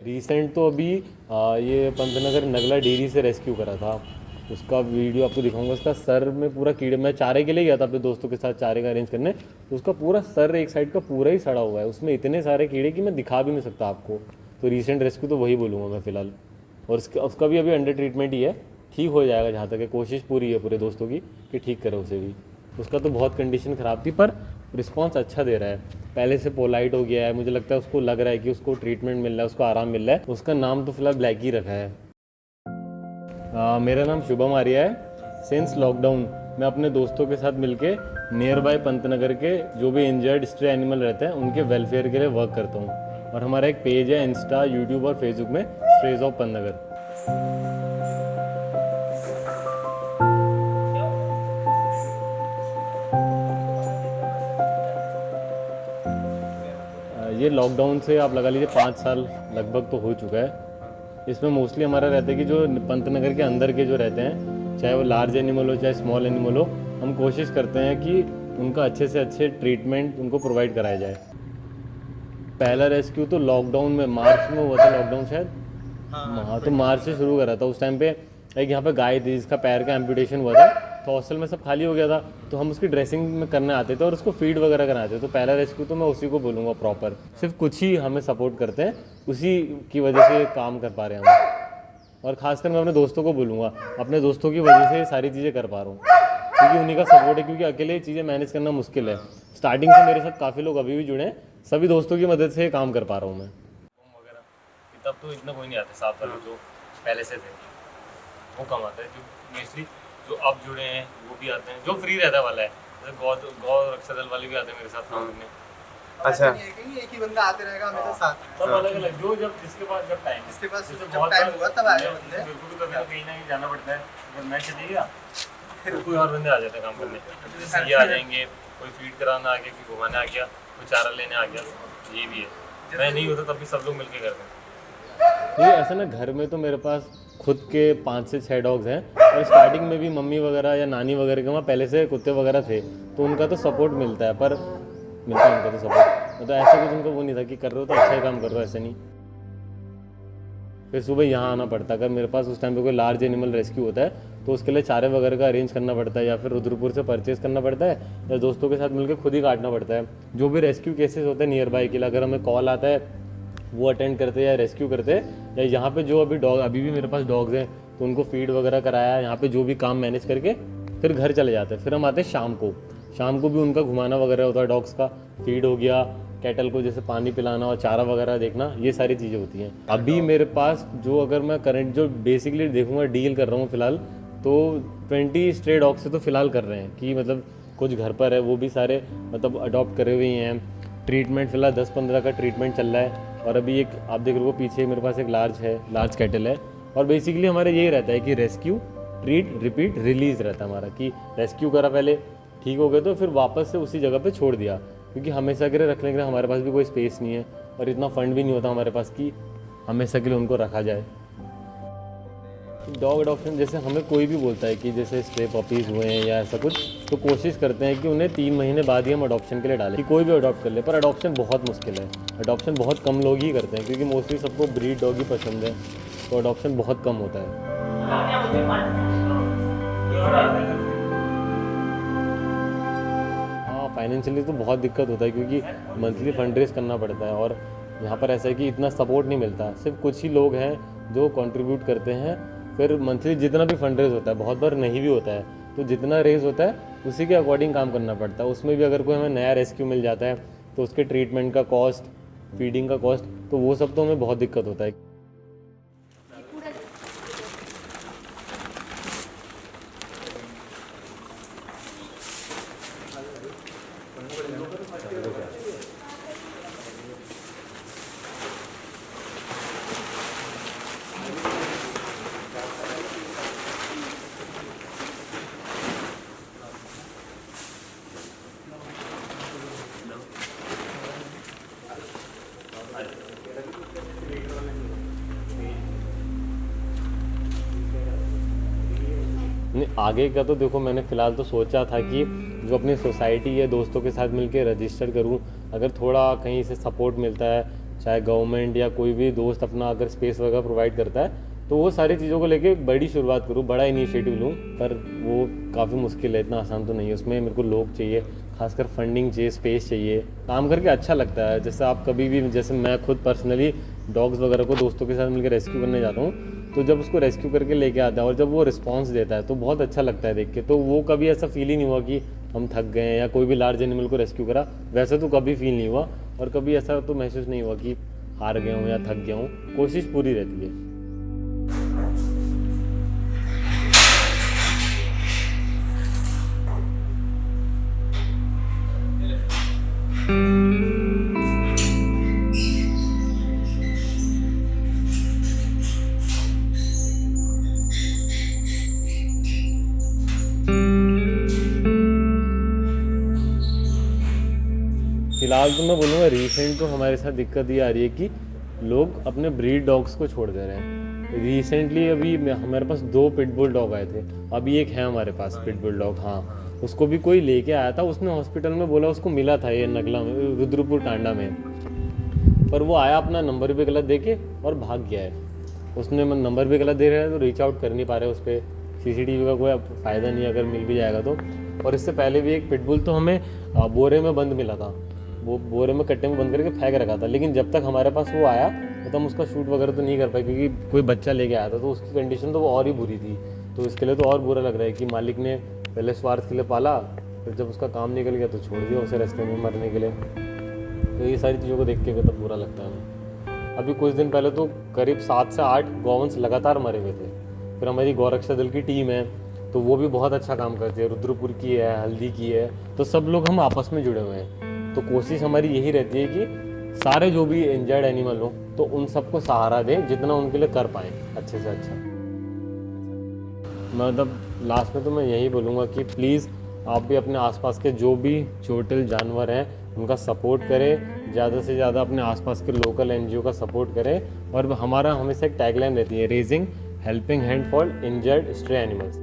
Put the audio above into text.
Recent तो अभी ये पंतनगर नगला डेयरी से रेस्क्यू करा था। उसका वीडियो आपको दिखाऊंगा। उसका सर में पूरा कीड़े, मैं चारे के लिए गया था अपने दोस्तों के साथ चारे का अरेंज करने, तो उसका पूरा सर एक साइड का पूरा ही सड़ा हुआ है, उसमें इतने सारे कीड़े कि मैं दिखा भी नहीं सकता आपको। तो रीसेंट रेस्क्यू तो वही बोलूँगा मैं फ़िलहाल। और उसका भी अभी अंडर ट्रीटमेंट ही है, ठीक हो जाएगा जहाँ तक है, कोशिश पूरी है पूरे दोस्तों की कि ठीक करे उसे भी। उसका तो बहुत कंडीशन ख़राब थी पर रिस्पॉन्स अच्छा दे रहा है, पहले से पोलाइट हो गया है। मुझे लगता है उसको लग रहा है कि उसको ट्रीटमेंट मिल रहा है, उसको आराम मिल रहा है। उसका नाम तो फिलहाल ब्लैक ही रखा है। मेरा नाम शुभम आर्या है। सिंस लॉकडाउन मैं अपने दोस्तों के साथ मिलके नियर बाय पंतनगर के जो भी इंजर्ड स्ट्रे एनिमल रहते हैं उनके वेलफेयर के लिए वर्क करता हूँ। और हमारा एक पेज है इंस्टा, यूट्यूब और फेसबुक में, स्ट्रेज ऑफ पंतनगर। ये लॉकडाउन से आप लगा लीजिए 5 साल लगभग तो हो चुका है। इसमें मोस्टली हमारा रहता है कि जो पंतनगर के अंदर के जो रहते हैं, चाहे वो लार्ज एनिमल हो चाहे स्मॉल एनिमल हो, हम कोशिश करते हैं कि उनका अच्छे से अच्छे ट्रीटमेंट उनको प्रोवाइड कराया जाए। पहला रेस्क्यू तो लॉकडाउन में मार्च में हुआ था, लॉकडाउन शायद, हाँ तो मार्च से शुरू करा था। उस टाइम पे एक यहाँ पे गाय थी जिसका पैर का एम्पुटेशन हुआ था, तो हॉस्टल में सब खाली हो गया था, तो हम उसकी ड्रेसिंग में करने आते थे और उसको फीड वगैरह कराते थे। तो पहला रेस्क्यू तो मैं उसी को बोलूँगा प्रॉपर। सिर्फ कुछ ही हमें सपोर्ट करते हैं, उसी की वजह से काम कर पा रहे हैं हम। और खासकर मैं अपने दोस्तों को बोलूँगा, अपने दोस्तों की वजह से ये सारी चीज़ें कर पा रहा हूँ, क्योंकि उन्हीं का सपोर्ट है। क्योंकि अकेले ये चीज़ें मैनेज करना मुश्किल है। स्टार्टिंग से मेरे साथ काफ़ी लोग अभी भी जुड़े हैं, सभी दोस्तों की मदद से काम कर पा रहा हूँ मैं। तब तो इतना कोई नहीं आता, साथ वाले जो पहले से थे वो कम आता है। जो मोस्टली जो अब जुड़े हैं वो भी आते हैं, जो फ्री रहता वाला है, जैसे गौ रक्षा दल वाले भी आते हैं मेरे साथ काम करने। अच्छा, एक ही बंदा आते रहेगा हमेशा साथ। सब अलग अलग, जो जब जिसके पास जब टाइम हुआ तब आए बंदे। मेरे को भी कभी ना कहीं जाना पड़ता है। अगर मैं चली गया फिर कोई और बंदे आ जाते हैं काम करने। जैसे ये आ जाएंगे, कोई फीड कराना आ गया, कोई घुमाने आ गया, कोई चारा लेने आ गया। ये भी है, मैं नहीं होता तब भी सब लोग मिलके करते हैं। ये ऐसा ना, घर में तो मेरे पास खुद के 5 से 6 डॉग्स हैं, और स्टार्टिंग में भी मम्मी वगैरह या नानी वगैरह के वहाँ पहले से कुत्ते वगैरह थे, तो उनका तो सपोर्ट मिलता है। पर मिलता है उनका तो सपोर्ट, मतलब ऐसा कुछ उनका वो नहीं था कि कर रहे हो तो अच्छा ही काम कर रहे हो, ऐसा नहीं। फिर सुबह यहाँ आना पड़ता। अगर मेरे पास उस टाइम पे कोई लार्ज एनिमल रेस्क्यू होता है तो उसके लिए चारे वगैरह का अरेंज करना पड़ता है, या फिर रुद्रपुर से परचेज करना पड़ता है, या दोस्तों के साथ मिलकर खुद ही काटना पड़ता है। जो भी रेस्क्यू केसेस होते हैं नियर बाई के लिए, अगर हमें कॉल आता है वो अटेंड करते हैं या रेस्क्यू करते हैं। या यहाँ पे जो अभी भी मेरे पास डॉग्स हैं तो उनको फीड वगैरह कराया, यहाँ पे जो भी काम मैनेज करके फिर घर चले जाते हैं। फिर हम आते हैं शाम को भी उनका घुमाना वगैरह होता है, डॉग्स का फीड हो गया, कैटल को जैसे पानी पिलाना और चारा वगैरह देखना, ये सारी चीज़ें होती हैं। अभी मेरे पास जो, अगर मैं करंट जो बेसिकली देखूंगा डील कर रहा हूँ फिलहाल, तो 20 स्ट्रे डॉग से तो फिलहाल कर रहे हैं कि मतलब कुछ घर पर है, वो भी सारे मतलब अडॉप्ट करे हुए हैं। ट्रीटमेंट फिलहाल 10-15 का ट्रीटमेंट चल रहा है। और अभी एक आप देख रहे हो पीछे मेरे पास एक लार्ज कैटल है। और बेसिकली हमारे यही रहता है कि रेस्क्यू, ट्रीट, रिपीट, रिलीज रहता है हमारा, कि रेस्क्यू करा पहले, ठीक हो गए तो फिर वापस से उसी जगह पे छोड़ दिया। क्योंकि हमेशा के लिए रखने के लिए हमारे पास भी कोई स्पेस नहीं है और इतना फंड भी नहीं होता हमारे पास कि हमेशा के लिए उनको रखा जाए। डॉग अडॉप्शन, जैसे हमें कोई भी बोलता है कि जैसे स्ट्रे पपीज़ हुए हैं या ऐसा कुछ, तो कोशिश करते हैं कि उन्हें 3 महीने बाद ही हम अडॉप्शन के लिए डालें, कि कोई भी अडॉप्ट कर ले। पर अडॉप्शन बहुत मुश्किल है, अडॉप्शन बहुत कम लोग ही करते हैं, क्योंकि मोस्टली सबको ब्रीड डॉग ही पसंद है, तो अडॉप्शन बहुत कम होता है। हाँ, फाइनेंशियली तो बहुत दिक्कत होता है, क्योंकि मंथली फंड रेज करना पड़ता है। और यहाँ पर ऐसा है कि इतना सपोर्ट नहीं मिलता, सिर्फ कुछ ही लोग हैं जो कंट्रीब्यूट करते हैं। फिर मंथली जितना भी फंड रेज होता है, बहुत बार नहीं भी होता है, तो जितना रेज होता है उसी के अकॉर्डिंग काम करना पड़ता है। उसमें भी अगर कोई हमें नया रेस्क्यू मिल जाता है तो उसके ट्रीटमेंट का कॉस्ट, फीडिंग का कॉस्ट, तो वो सब तो हमें बहुत दिक्कत होता है। नहीं, आगे का तो देखो, मैंने फ़िलहाल तो सोचा था कि जो अपनी सोसाइटी है दोस्तों के साथ मिलके रजिस्टर करूं। अगर थोड़ा कहीं से सपोर्ट मिलता है, चाहे गवर्नमेंट या कोई भी दोस्त अपना अगर स्पेस वगैरह प्रोवाइड करता है तो वो सारी चीज़ों को लेके बड़ी शुरुआत करूँ, बड़ा इनिशिएटिव लूँ, पर वो काफ़ी मुश्किल है, इतना आसान तो नहीं है। उसमें मेरे को लोग चाहिए, खासकर फंडिंग चाहिए, स्पेस चाहिए। काम करके अच्छा लगता है। जैसे आप कभी भी, जैसे मैं खुद पर्सनली डॉग्स वगैरह को दोस्तों के साथ मिलकर रेस्क्यू करने जाता हूँ, तो जब उसको रेस्क्यू करके लेके आता है और जब वो रिस्पॉन्स देता है तो बहुत अच्छा लगता है देख के। तो वो कभी ऐसा फील ही नहीं हुआ कि हम थक गए हैं, या कोई भी लार्ज एनिमल को रेस्क्यू करा वैसा तो कभी फील नहीं हुआ, और कभी ऐसा तो महसूस नहीं हुआ कि हार गया हूँ या थक गया हूँ। कोशिश पूरी रहती है। फिलहाल तो मैं बोलूँगा रिसेंट तो हमारे साथ दिक्कत ये आ रही है कि लोग अपने ब्रीड डॉग्स को छोड़ दे रहे हैं। रिसेंटली अभी हमारे पास 2 पिटबुल डॉग आए थे, अभी एक है हमारे पास पिटबुल डॉग। हाँ, उसको भी कोई लेके आया था, उसने हॉस्पिटल में बोला उसको मिला था ये नगला में, रुद्रपुर टांडा में, पर वो आया अपना नंबर भी गलत दे के और भाग गया है। उसने नंबर भी गलत दे रहा है तो रीच आउट कर नहीं पा रहे उस पर। CCTV का कोई फ़ायदा नहीं अगर मिल भी जाएगा तो। और इससे पहले भी एक पिटबुल तो हमें बोरे में बंद मिला था, वो बोरे में कट्टे में बंद करके फेंक रखा था, लेकिन जब तक हमारे पास वो आया तो हम उसका शूट वगैरह तो नहीं कर पाए, क्योंकि कोई बच्चा लेके आया था तो उसकी कंडीशन तो वो और ही बुरी थी। तो इसके लिए तो और बुरा लग रहा है कि मालिक ने पहले स्वार्थ के लिए पाला, फिर जब उसका काम निकल गया तो छोड़ दिया उसे रास्ते में मरने के लिए। तो ये सारी चीज़ों को देख के तो बुरा लगता है हमें। अभी कुछ दिन पहले तो करीब 7 से 8 गौवंश लगातार मरे हुए थे। फिर हमारी गौरक्षा दल की टीम है तो वो भी बहुत अच्छा काम करती है, रुद्रपुर की है, हल्दी की है, तो सब लोग हम आपस में जुड़े हुए हैं। तो कोशिश हमारी यही रहती है कि सारे जो भी इंजर्ड एनिमल हो तो उन सबको सहारा दें जितना उनके लिए कर पाएँ अच्छे से अच्छा। मतलब लास्ट में तो मैं यही बोलूँगा कि प्लीज़ आप भी अपने आसपास के जो भी चोटिल जानवर हैं उनका सपोर्ट करें, ज़्यादा से ज़्यादा अपने आसपास के लोकल NGO का सपोर्ट करें। और हमारा हमेशा एक टैगलाइन रहती है, raising helping hand for injured stray animals.